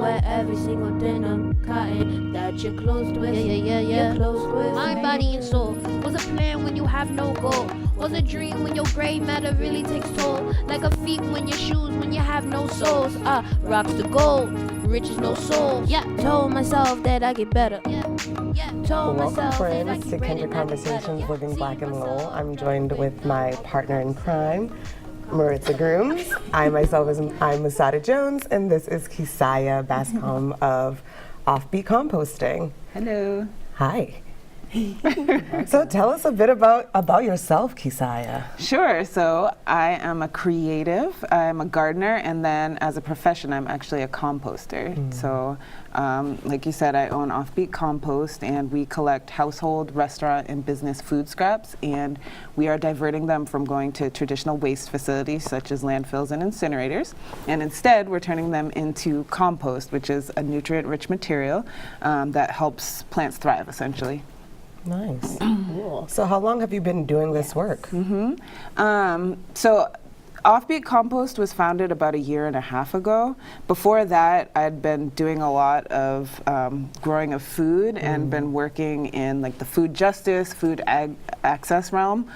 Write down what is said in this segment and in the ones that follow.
wear every single denim cotton that you're closed with. You're closed with. Mind, body, and soul. Was a plan when you have no goal. Was a dream when your gray matter really takes toll. Like a feet when your shoes when you have no soles. Rocks the gold, riches no soul. Yeah, told myself that I get better. Told Welcome, myself that I friends, to get ready Kindred to get Conversations better. Living Black in Lowell. I'm joined with my partner in crime, Maritza Grooms. I'm Masada Jones, and this is Kesiah Bascom of OffBeet Composting. Hello. Hi. So tell us a bit about yourself, Kesiah. Sure. So I am a creative. I'm a gardener, and then as a profession, I'm actually a composter. So, like you said, I own OffBeet Compost, and we collect household, restaurant, and business food scraps, and we are diverting them from going to traditional waste facilities such as landfills and incinerators, and instead we're turning them into compost, which is a nutrient-rich material that helps plants thrive, essentially. Nice. Cool. So how long have you been doing this work? So OffBeet Compost was founded about 1.5 years ago. Before that, I'd been doing a lot of growing of food and been working in like the food justice, food access realm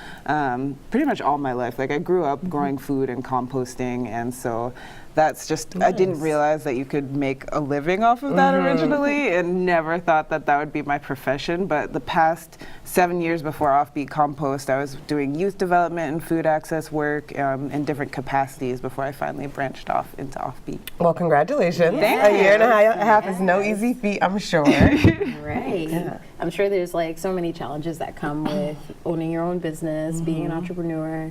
pretty much all my life. Like I grew up growing food and composting, and so that's just, nice. I didn't realize that you could make a living off of that originally, and never thought that that would be my profession. But the past 7 years before OffBeet Compost, I was doing youth development and food access work in different capacities before I finally branched off into OffBeet. Well, congratulations. Thank A year and a you. half is no easy feat, I'm sure. Right. Yeah. I'm sure there's like so many challenges that come with owning your own business, being an entrepreneur.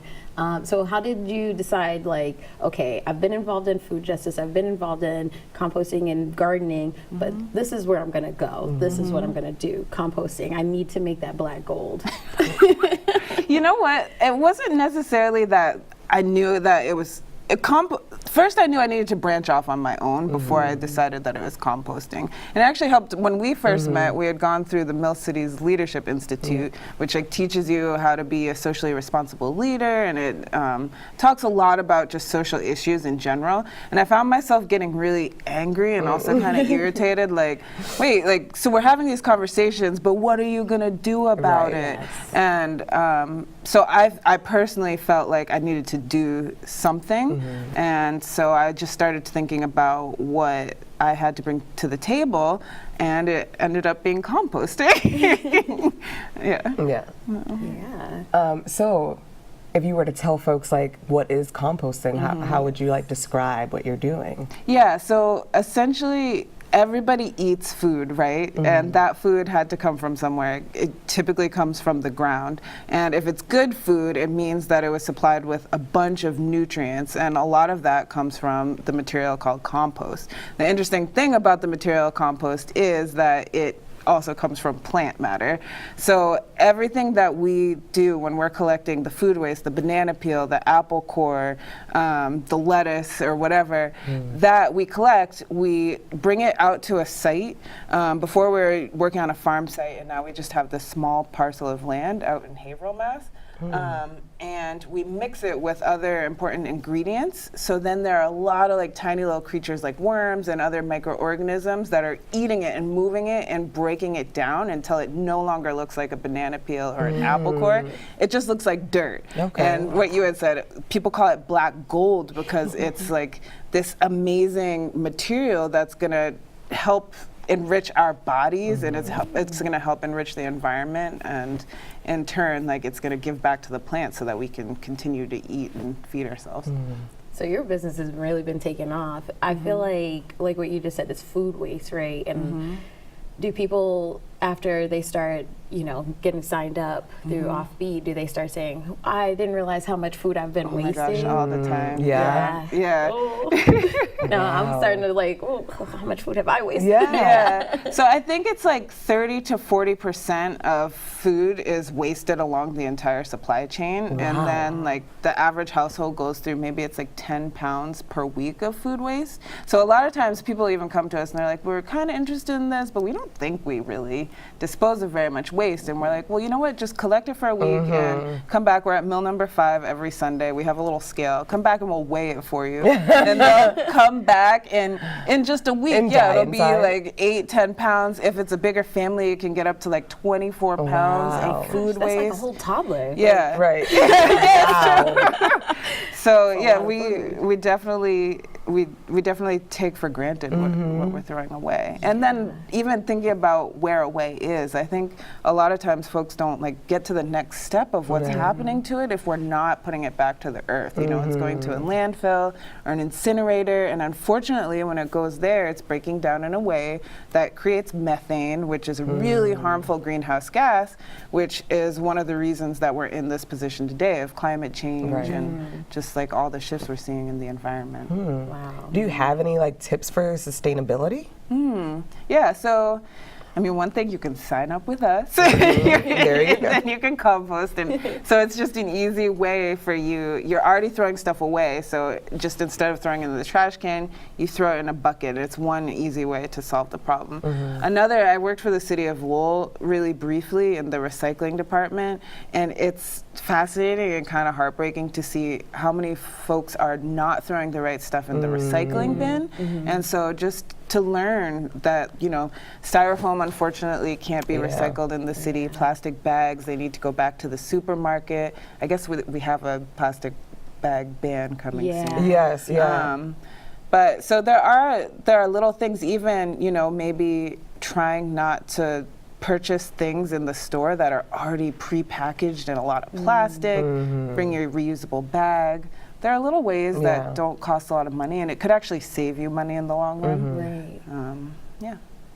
So how did you decide, like, okay, I've been involved in food justice, I've been involved in composting and gardening, but this is where I'm going to go. This is what I'm going to do, composting. I need to make that black gold. You know what? It wasn't necessarily that I knew that it was first I knew I needed to branch off on my own before I decided that it was composting. And it actually helped when we first met. We had gone through the Mill Cities Leadership Institute, which like teaches you how to be a socially responsible leader, and it talks a lot about just social issues in general. And I found myself getting really angry and also kind of irritated, like, wait, like, so we're having these conversations, but what are you gonna do about it? Yes. And so I personally felt like I needed to do something, and so I just started thinking about what I had to bring to the table, and it ended up being composting. Yeah. So if you were to tell folks like what is composting, how would you like describe what you're doing? Yeah, so essentially everybody eats food, right? And that food had to come from somewhere. It typically comes from the ground. And if it's good food, it means that it was supplied with a bunch of nutrients, and a lot of that comes from the material called compost. The interesting thing about the material compost is that it also comes from plant matter. So everything that we do when we're collecting the food waste, the banana peel, the apple core, the lettuce or whatever that we collect, we bring it out to a site. Before we were working on a farm site, and now we just have this small parcel of land out in Haverhill, Mass. And we mix it with other important ingredients. So then there are a lot of like tiny little creatures like worms and other microorganisms that are eating it and moving it and breaking it down until it no longer looks like a banana peel or an apple core. It just looks like dirt. Okay. And what you had said, people call it black gold because it's like this amazing material that's gonna help enrich our bodies, and it's going to help enrich the environment, and in turn, like, it's going to give back to the plants so that we can continue to eat and feed ourselves. So your business has really been taking off. I feel like what you just said, it's food waste, right? And do people, after they start, getting signed up through OffBeet, do they start saying, I didn't realize how much food I've been wasting? Oh my gosh, all the time. Yeah. Oh. No, I'm starting to like, oh, how much food have I wasted? Yeah. So I think it's like 30 to 40% of food is wasted along the entire supply chain. Wow. And then like the average household goes through, maybe it's like 10 pounds per week of food waste. So a lot of times people even come to us and they're like, we're kind of interested in this, but we don't think we really dispose of very much waste. And we're like, well, you know what, just collect it for a week and come back. We're at mill number 5 every Sunday. We have a little scale. Come back and we'll weigh it for you. And they'll come back and in just a week, it'll be like 8-10 pounds. If it's a bigger family, it can get up to like 24 pounds of food That's waste. like a whole toddler. Yeah. Right. So yeah, we definitely take for granted what we're throwing away. And then even thinking about where away is, I think a lot of times folks don't like get to the next step of what's happening to it if we're not putting it back to the earth. You know, it's going to a landfill or an incinerator, and unfortunately when it goes there, it's breaking down in a way that creates methane, which is a really harmful greenhouse gas, which is one of the reasons that we're in this position today of climate change and just like all the shifts we're seeing in the environment. Wow. Do you have any like tips for sustainability? Yeah, so I mean, one thing, you can sign up with us. There you go. And you can compost. And so it's just an easy way for you. You're already throwing stuff away. So just instead of throwing it in the trash can, you throw it in a bucket. It's one easy way to solve the problem. Another, I worked for the city of Lowell really briefly in the recycling department. And it's fascinating and kind of heartbreaking to see how many folks are not throwing the right stuff in the recycling bin. And so just to learn that, you know, styrofoam unfortunately can't be recycled in the city. Plastic bags, they need to go back to the supermarket. I guess we have a plastic bag ban coming soon. Yes, But so there are little things, even, you know, maybe trying not to purchase things in the store that are already pre-packaged in a lot of plastic. Bring your reusable bag. There are little ways that don't cost a lot of money, and it could actually save you money in the long run. Right.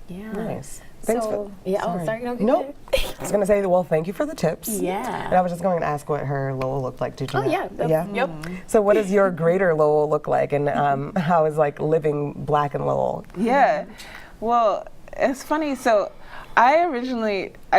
Yeah. Nice. Thanks So, sorry. No. Nope. I was going to say, well, thank you for the tips. Yeah. And I was just going to ask what her Lowell looked like. Did you know? Yeah. Yep. So what does your greater Lowell look like, and how is like living black in Lowell? Yeah. Well, it's funny. So I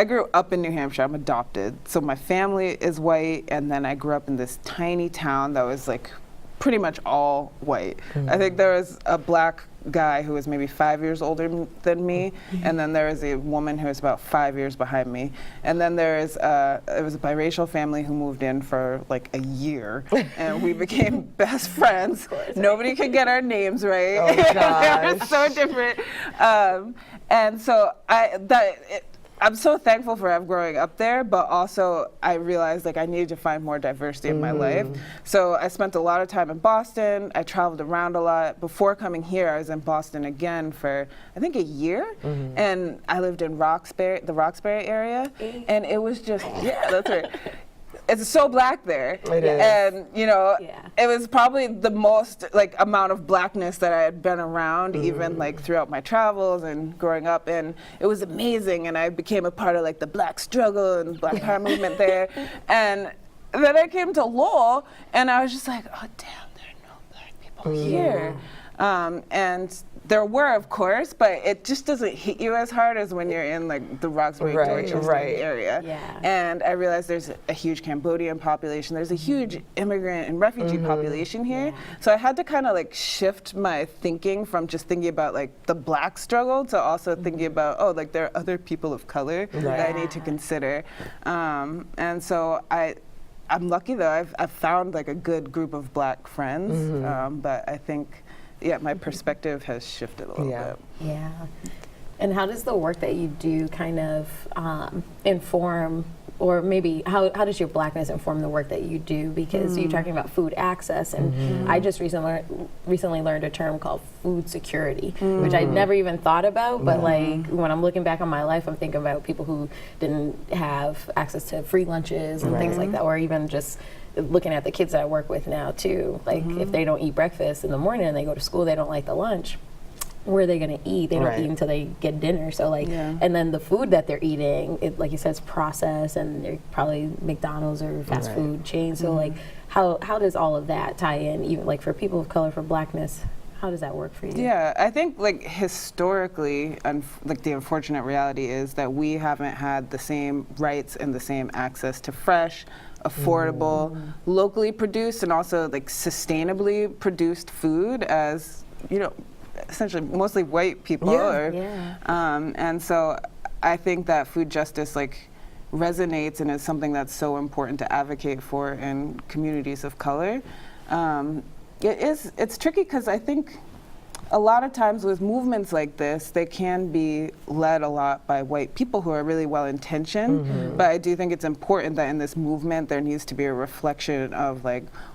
grew up in New Hampshire. I'm adopted. So my family is white, and then I grew up in this tiny town that was like pretty much all white. I think there was a black guy who was maybe 5 years older than me, and then there was a woman who was about 5 years behind me, and then it was a biracial family who moved in for like a year, and we became best friends. Nobody could get our names right. Oh gosh. It was so different, and so I'm so thankful for growing up there, but also I realized like I needed to find more diversity in my life. So I spent a lot of time in Boston. I traveled around a lot. Before coming here, I was in Boston again for I think a year, and I lived in the Roxbury area, and it was just that's right. It's so black there. It is. And, you know, it was probably the most, like, amount of blackness that I had been around, even, like, throughout my travels and growing up. And it was amazing. And I became a part of, like, the black struggle and black power movement there. And then I came to Lowell, and I was just like, oh, damn, there are no black people here. And there were, of course, but it just doesn't hit you as hard as when you're in like the Roxbury, Dorchester area. And I realized there's a huge Cambodian population. There's a huge immigrant and refugee population here. So I had to kind of like shift my thinking from just thinking about like the black struggle to also thinking about, oh, like there are other people of color that I need to consider. And so I'm lucky though. I've found like a good group of black friends, but I think my perspective has shifted a little bit. Yeah. And how does the work that you do kind of inform, or maybe how does your blackness inform the work that you do? Because you're talking about food access, and I just recently learned a term called food security, which I never even thought about, but like when I'm looking back on my life, I'm thinking about people who didn't have access to free lunches and things like that, or even just looking at the kids that I work with now too, like if they don't eat breakfast in the morning and they go to school, they don't like the lunch, where are they going to eat? They don't eat until they get dinner. So like, and then the food that they're eating, it, like you said, is processed, and they're probably McDonald's or fast food chains. So like, how does all of that tie in, even like for people of color, for blackness? How does that work for you? Yeah, I think like historically, like the unfortunate reality is that we haven't had the same rights and the same access to fresh, affordable, locally produced, and also like sustainably produced food as, you know, essentially mostly white people. And so I think that food justice resonates and is something that's so important to advocate for in communities of color. It's tricky because I think a lot of times with movements like this, they can be led a lot by white people who are really well-intentioned, but I do think it's important that in this movement there needs to be a reflection of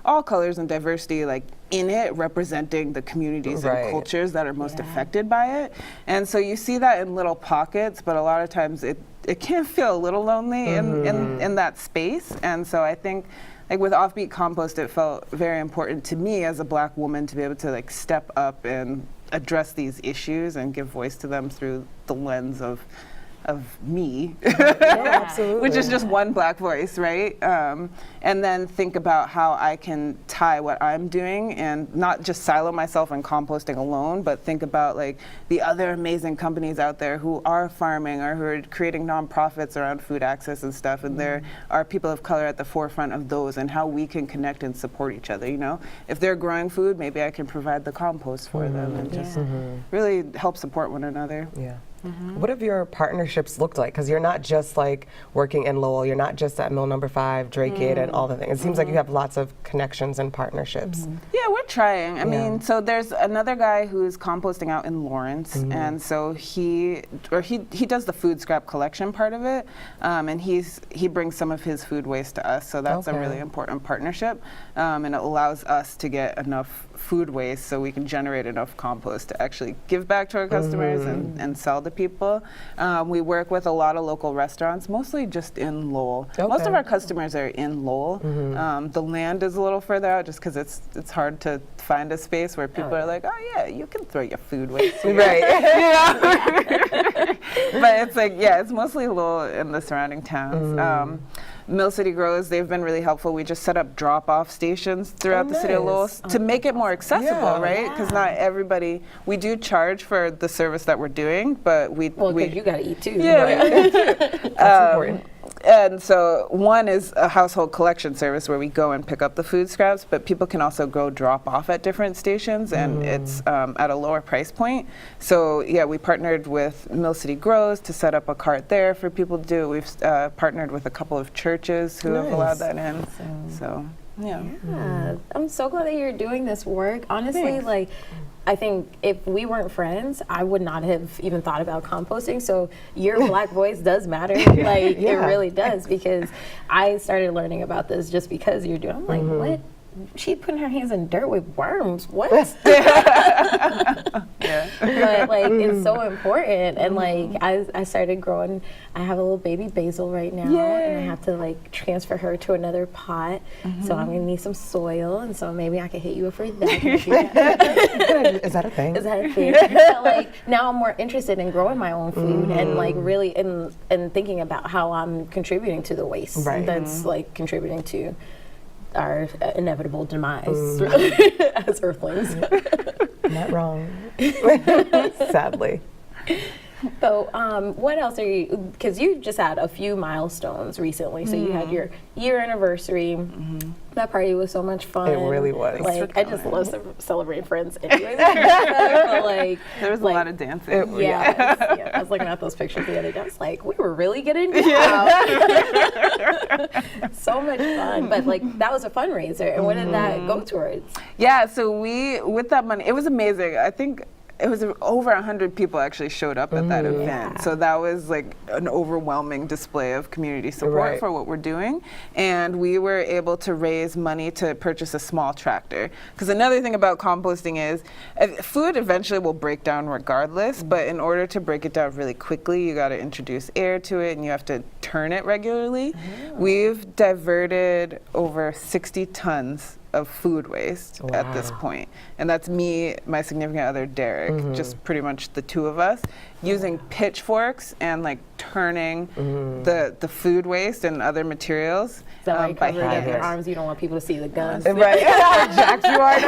all colors and diversity in it, representing the communities and cultures that are most affected by it. And so you see that in little pockets, but a lot of times it can feel a little lonely in that space. And so I think with OffBeet Compost, it felt very important to me as a Black woman to be able to step up and address these issues and give voice to them through the lens of me, which is just one Black voice, right? And then think about how I can tie what I'm doing and not just silo myself in composting alone, but think about the other amazing companies out there who are farming or who are creating nonprofits around food access and stuff, and there are people of color at the forefront of those, and how we can connect and support each other. If they're growing food, maybe I can provide the compost for them and just really help support one another. Yeah. What have your partnerships looked like? Because you're not just working in Lowell, you're not just at Mill Number 5, Drake-It, and all the things. It seems like you have lots of connections and partnerships. Yeah, we're trying. I mean, so there's another guy who's composting out in Lawrence, and so he does the food scrap collection part of it, and he brings some of his food waste to us. So that's a really important partnership, and it allows us to get enough food waste so we can generate enough compost to actually give back to our customers and sell to people. We work with a lot of local restaurants, mostly just in Lowell. Most of our customers are in Lowell. The land is a little further out just because it's hard to find a space where people are like, oh yeah, you can throw your food waste here. But it's it's mostly Lowell and the surrounding towns. Mill City Grows, they've been really helpful. We just set up drop-off stations throughout the city of Lowell to make it more accessible, right? Because not everybody, we do charge for the service that we're doing, but because you gotta eat too. Yeah, That's important. And so one is a household collection service where we go and pick up the food scraps, but people can also go drop off at different stations, and it's at a lower price point. So yeah, we partnered with Mill City Grows to set up a cart there for people to do. We've partnered with a couple of churches who have allowed that in. So yeah. I'm so glad that you're doing this work. Honestly, I think if we weren't friends, I would not have even thought about composting. So your Black voice does matter. It really does, because I started learning about this just because you're doing. I'm like, what? She's putting her hands in dirt with worms. What? But it's so important. And I started growing. I have a little baby basil right now, and I have to transfer her to another pot. So I'm gonna need some soil, and so maybe I can hit you up for that. Is that a thing? Is that a thing? But, now I'm more interested in growing my own food and really in thinking about how I'm contributing to the waste that's contributing to our inevitable demise as Earthlings. Not wrong. Sadly. So what else are you, because you just had a few milestones recently. So you had your year anniversary. That party was so much fun. It really was. I just love celebrating friends anyways. But, there was a lot of dancing. I was looking at those pictures the other day. I was like, we were really getting down. So much fun. But that was a fundraiser. And what did that go towards? Yeah, so with that money, it was amazing. I think it was over 100 people actually showed up at that event. So that was an overwhelming display of community support for what we're doing. And we were able to raise money to purchase a small tractor. Because another thing about composting is food eventually will break down regardless, but in order to break it down really quickly, you got to introduce air to it and you have to turn it regularly. We've diverted over 60 tons of food waste at this point. And that's me, my significant other, Derek, just pretty much the two of us, using pitchforks and turning the food waste and other materials by hand. Up your arms, you don't want people to see the guns. Right. Jacked you are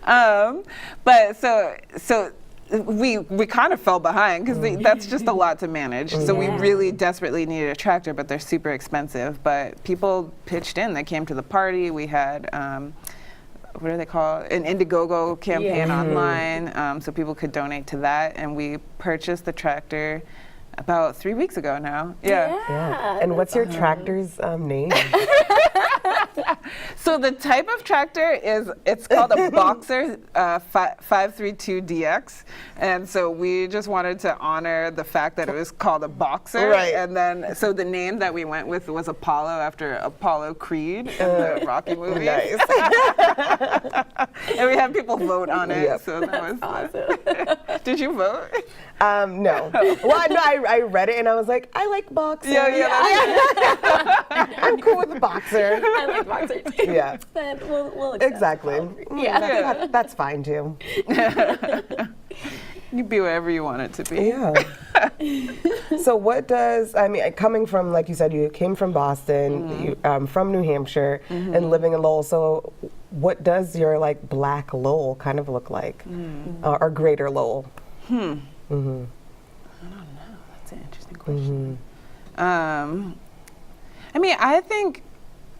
now. But so we kind of fell behind because that's just a lot to manage. So we really desperately needed a tractor, but they're super expensive. But people pitched in. They came to the party. We had what do they call it? An Indiegogo campaign online, so people could donate to that. And we purchased the tractor about 3 weeks ago now. Yeah. And what's your tractor's name? So the type of tractor it's called a Boxer 532DX, and so we just wanted to honor the fact that it was called a Boxer, right? And then so the name that we went with was Apollo, after Apollo Creed in the Rocky movie. Nice. And we had people vote on it, Yep. so that was Awesome. Did you vote? No. Well, no, I read it and I was like, I like Boxer. I'm cool with the Boxer. I like Boxer too. Yeah. But we'll accept Exactly. Yeah. That's fine too. You be whatever you want it to be. Yeah. So what does, coming from, like you said, you came from Boston, you, from New Hampshire, and living in Lowell, so what does your like Black Lowell kind of look like? Or Greater Lowell? I don't know. That's an interesting question. I think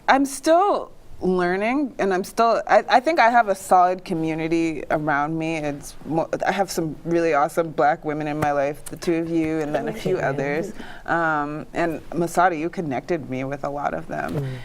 I'm still learning, and I think I have a solid community around me. I have some really awesome Black women in my life, the two of you, and then a few others. And Masada, you connected me with a lot of them.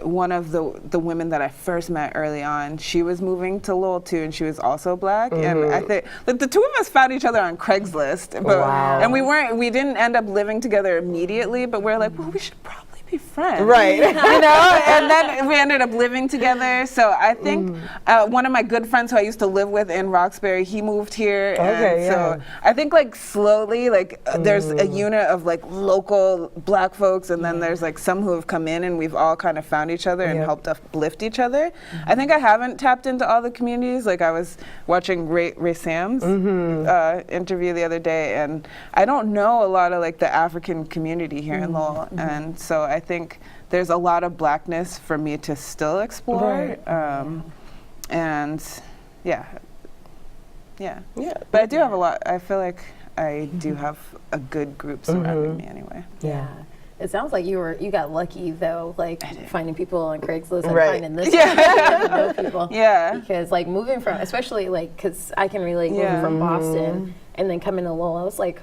One of the women that I first met early on, she was moving to Lowell too, and she was also Black. And I think like, the two of us found each other on Craigslist, but and we didn't end up living together immediately, but we're like, well, we should probably be friends, right? And then we ended up living together. So I think one of my good friends who I used to live with in Roxbury, he moved here. So I think like slowly, like there's a unit of like local Black folks, and then there's like some who have come in, and we've all kind of found each other and helped uplift each other. I think I haven't tapped into all the communities. Like I was watching Ray Sam's interview the other day, and I don't know a lot of like the African community here in Lowell, and so I think there's a lot of Blackness for me to still explore, and but I do have a lot. I feel like I do have a good group surrounding me anyway. It sounds like you got lucky though, like finding people on Craigslist and finding this know people. Because like moving from, especially like, because I can relate moving from Boston and then coming to Lowell, I was like,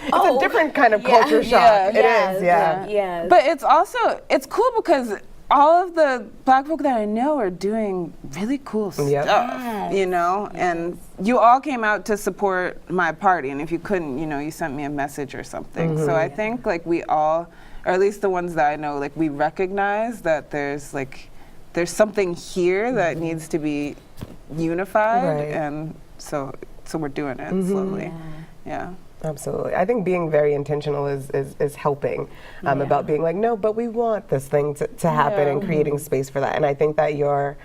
It's a different kind of culture shock. It is. But it's cool because all of the Black folk that I know are doing really cool stuff, you know, and you all came out to support my party, and if you couldn't, you know, you sent me a message or something. So I think like we all, or at least the ones that I know, like we recognize that there's something here that needs to be unified, and so we're doing it slowly. Absolutely. I think being very intentional is helping about being like, no, but we want this thing to happen and creating space for that. And I think that your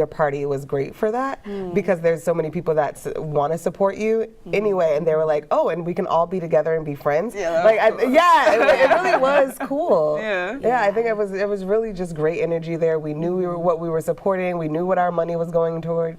party was great for that because there's so many people that want to support you anyway, and they were like, oh, and we can all be together and be friends. It really was cool. I think it was really just great energy there. We knew what we were supporting. We knew what our money was going toward.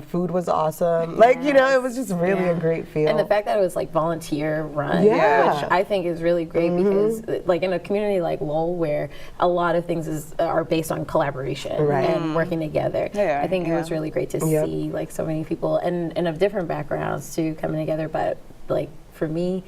Food was awesome. Like, you know, it was just really a great feel. And the fact that it was like volunteer run, which I think is really great because like in a community like Lowell where a lot of things are based on collaboration and working together. I think it was really great to see like so many people and of different backgrounds too coming together. But like for me,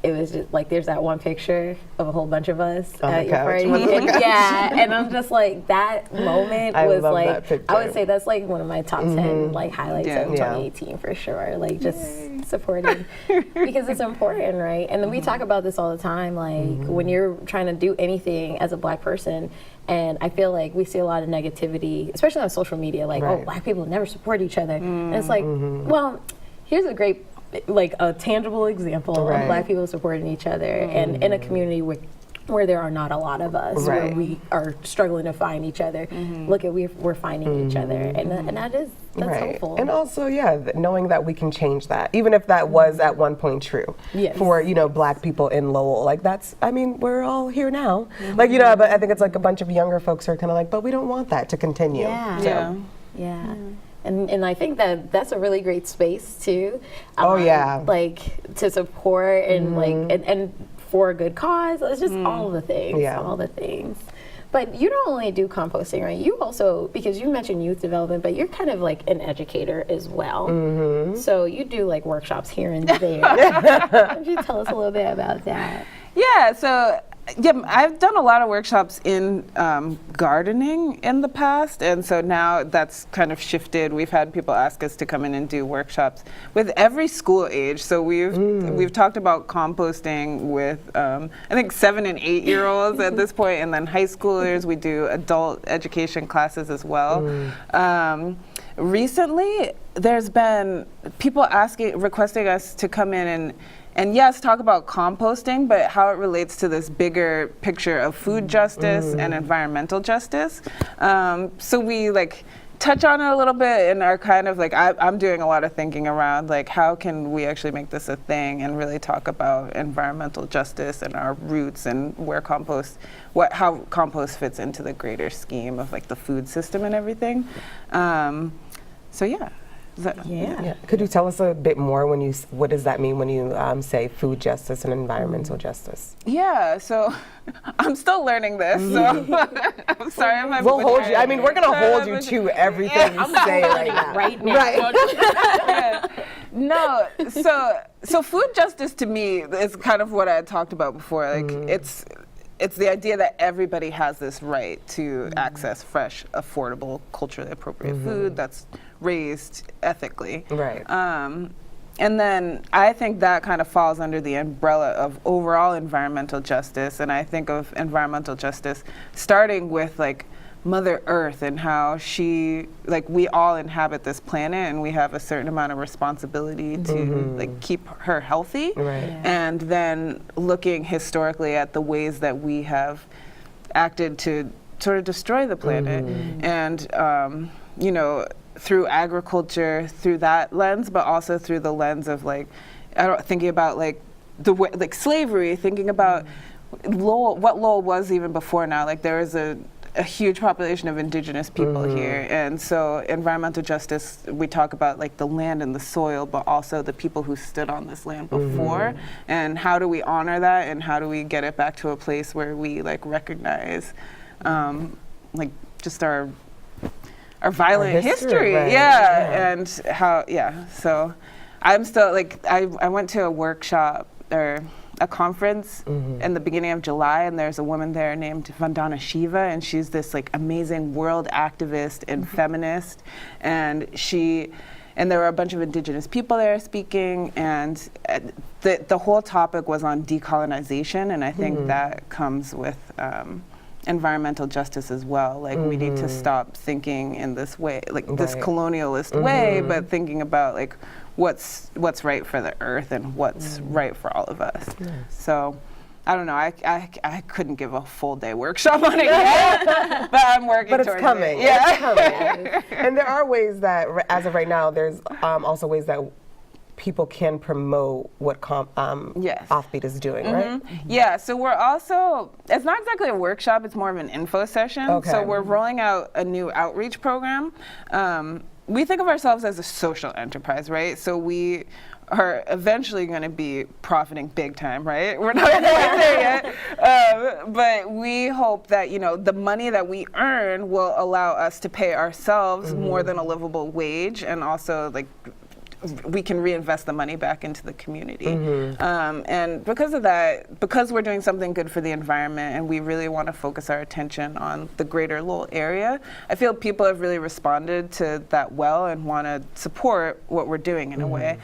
it was just like there's that one picture of a whole bunch of us at your party. And I'm just like that moment was like I would say that's like one of my top 10 like highlights of 2018 for sure. Like just supporting because it's important, right? And then we talk about this all the time, like when you're trying to do anything as a Black person. And I feel like we see a lot of negativity, especially on social media, like, oh, Black people never support each other. And it's like, well, here's a great, like a tangible example of Black people supporting each other and in a community where there are not a lot of us, where we are struggling to find each other. Look at we're finding each other, and that's helpful. And also, knowing that we can change that, even if that was at one point true for Black people in Lowell. Like that's, I mean, we're all here now. Like but I think it's like a bunch of younger folks who are kind of like, but we don't want that to continue. And I think that's a really great space too. Like to support and like and for a good cause. It's just all the things. But you don't only do composting, right? You also, because you mentioned youth development, but you're kind of like an educator as well. So you do like workshops here and there. Why don't you tell us a little bit about that? Yeah, so I've done a lot of workshops in gardening in the past, and so now that's kind of shifted. We've had people ask us to come in and do workshops with every school age. So we've talked about composting with I think 7 and 8 year olds at this point, and then high schoolers. We do adult education classes as well. Recently, there's been people requesting us to come in and yes, talk about composting, but how it relates to this bigger picture of food justice and environmental justice. So we like touch on it a little bit and are kind of like, I'm doing a lot of thinking around like how can we actually make this a thing and really talk about environmental justice and our roots and where how compost fits into the greater scheme of like the food system and everything. So yeah. Yeah. Could you tell us a bit more what does that mean when you say food justice and environmental justice? Yeah, so I'm still learning this, so I'm sorry if I'm We'll hold you. I mean, we're going to hold you to everything you say right now. Right now. Right. No, so food justice to me is kind of what I had talked about before. Like it's the idea that everybody has this right to access fresh, affordable, culturally appropriate food that's raised ethically. Right. And then I think that kind of falls under the umbrella of overall environmental justice. And I think of environmental justice starting with like Mother Earth and how we all inhabit this planet and we have a certain amount of responsibility to like keep her healthy. Right. Yeah. And then looking historically at the ways that we have acted to sort of destroy the planet. And, through agriculture, through that lens, but also through the lens of like, thinking about like the way, like slavery, thinking about Lowell, what Lowell was even before now. Like there was a huge population of indigenous people here, and so environmental justice, we talk about like the land and the soil, but also the people who stood on this land before, and how do we honor that, and how do we get it back to a place where we like recognize like just our violent history. Right. And how so I'm still like I went to a workshop or a conference in the beginning of July, and there's a woman there named Vandana Shiva, and she's this like amazing world activist and feminist, and there were a bunch of indigenous people there speaking, and the whole topic was on decolonization, and I think that comes with environmental justice as well. Like we need to stop thinking in this way, like this colonialist way, but thinking about like what's right for the earth and what's right for all of us. So I don't know, I couldn't give a full day workshop on it yet, but I'm working towards it. But it's coming. Yeah. It's coming. And there are ways that, as of right now, there's also ways that people can promote what OffBeet is doing, right? Yeah, so we're also, it's not exactly a workshop, it's more of an info session. Okay. So we're rolling out a new outreach program. We think of ourselves as a social enterprise, right? So we are eventually going to be profiting big time, right? We're not quite there yet. But we hope that, the money that we earn will allow us to pay ourselves more than a livable wage, and also like we can reinvest the money back into the community. And because of that, because we're doing something good for the environment and we really want to focus our attention on the greater Lowell area, I feel people have really responded to that well and want to support what we're doing in a way.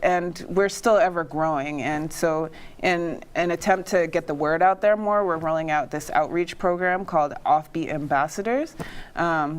And we're still ever growing. And so in an attempt to get the word out there more, we're rolling out this outreach program called OffBeet Ambassadors.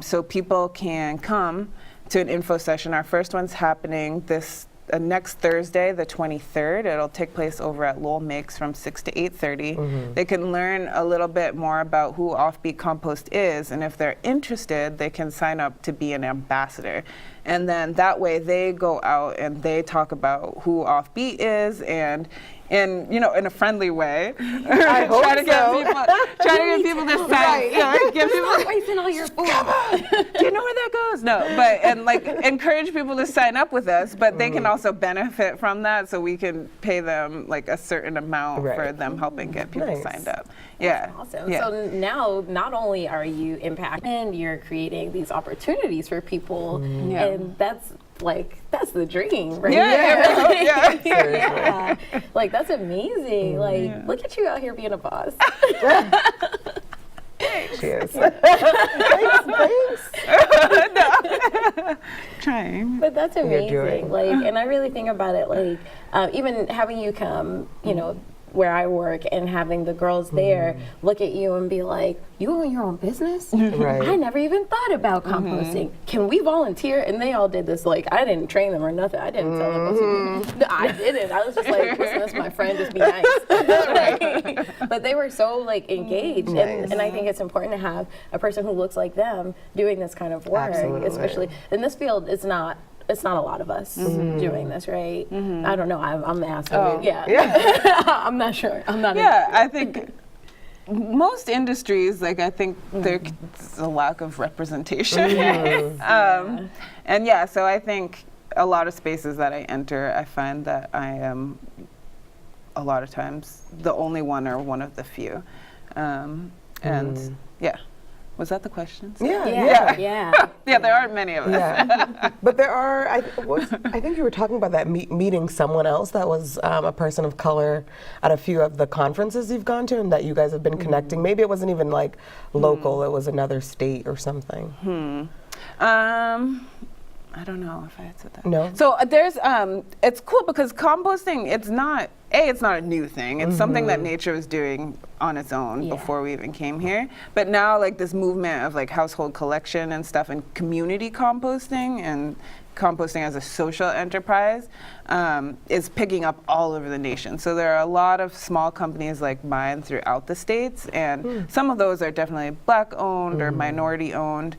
So people can come to an info session. Our first one's happening this next Thursday, the 23rd. It'll take place over at Lowell Makes from 6 to 8:30. They can learn a little bit more about who OffBeet Compost is, and if they're interested, they can sign up to be an ambassador. And then that way they go out and they talk about who OffBeet is, and in in a friendly way. I hope trying to get people to sign. Give people wasting all your food. do you know where that goes? No, but and like encourage people to sign up with us, but they can also benefit from that, so we can pay them like a certain amount for them helping get people signed up. Yeah. Awesome. Yeah. So now, not only are you impacting, you're creating these opportunities for people, and that's the dream, right? Yeah. Like that's amazing. Like look at you out here being a boss. Cheers. Thanks. Trying. But that's You're doing. amazing. Like, and I really think about it. Like, even having you come, where I work, and having the girls there look at you and be like, "You own your own business? Right. I never even thought about composting. Can we volunteer?" And they all did this. Like, I didn't train them or nothing. I didn't tell them what to do. No, I didn't. I was just like, "Listen, that's my friend. Just be nice." Right? But they were so like engaged, and I think it's important to have a person who looks like them doing this kind of work, especially in this field. It's not a lot of us doing this, right? I don't know. I'm asking. Yeah. I'm not sure. I'm not. I think most industries, like I think there's a lack of representation. And so I think a lot of spaces that I enter, I find that I am a lot of times the only one or one of the few. Was that the question? Yeah. There aren't many of us. Yeah. But there are, I think you were talking about that meeting someone else that was a person of color at a few of the conferences you've gone to, and that you guys have been connecting. Maybe it wasn't even like local, it was another state or something. I don't know if I had said that. No. So there's, it's cool because composting, it's not a new thing. It's something that nature was doing on its own before we even came here. But now like this movement of like household collection and stuff and community composting and composting as a social enterprise is picking up all over the nation. So there are a lot of small companies like mine throughout the states, and some of those are definitely Black owned or minority owned.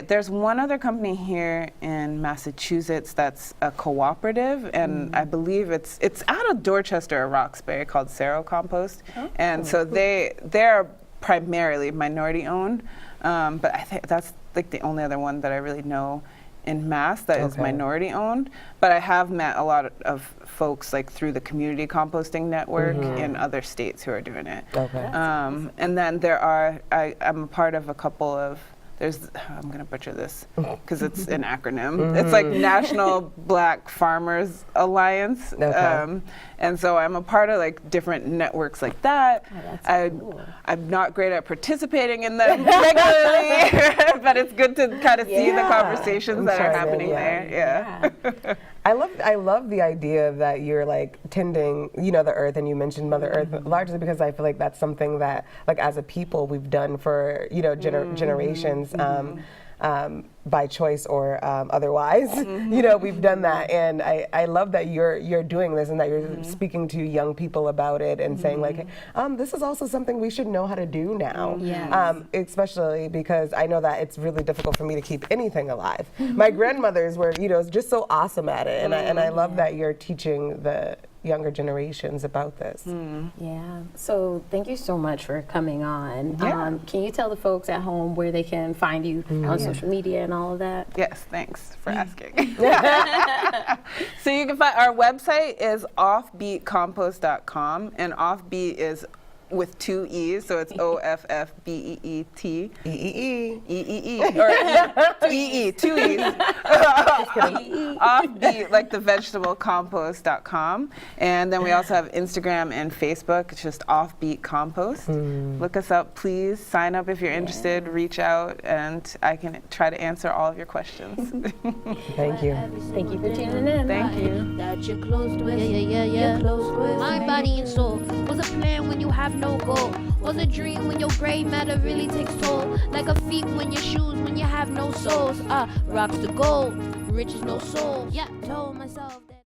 There's one other company here in Massachusetts that's a cooperative, and I believe it's out of Dorchester or Roxbury, called Sero Compost, and so they're primarily minority owned, but I think that's like the only other one that I really know in Mass that is minority owned. But I have met a lot of folks like through the community composting network in other states who are doing it. And then I'm a part of a couple of, I'm going to butcher this because it's an acronym. It's like National Black Farmers Alliance. And so I'm a part of like different networks like that. Cool. I'm not great at participating in them regularly, but it's good to kind of see the conversations that are happening there. I love the idea that you're like tending, the earth, and you mentioned Mother Earth largely because I feel like that's something that, like as a people, we've done for generations. By choice or otherwise, we've done that, and I love that you're doing this and that you're speaking to young people about it and saying like, this is also something we should know how to do now. Especially because I know that it's really difficult for me to keep anything alive. My grandmothers were, just so awesome at it, and I love that you're teaching the younger generations about this. So thank you so much for coming on. Can you tell the folks at home where they can find you on social media and all of that? Yes, thanks for asking. So you can find our website is offbeetcompost.com, and offbeet is with 2 E's, so it's OFFBEET. Or EE, 2 E's. Offbeet, like the vegetable compost.com. And then we also have Instagram and Facebook. It's just Offbeet Compost. Look us up, please. Sign up if you're interested. Reach out, and I can try to answer all of your questions. Thank you. Thank you for tuning in. Thank you. That you're closed with. You're closed with. Mind, body, and soul. Was a plan when you have no goal. Was a dream when your gray matter really takes toll. Like a feet when your shoes when you have no soles. Rocks to gold, riches no soul. Yeah, told myself that.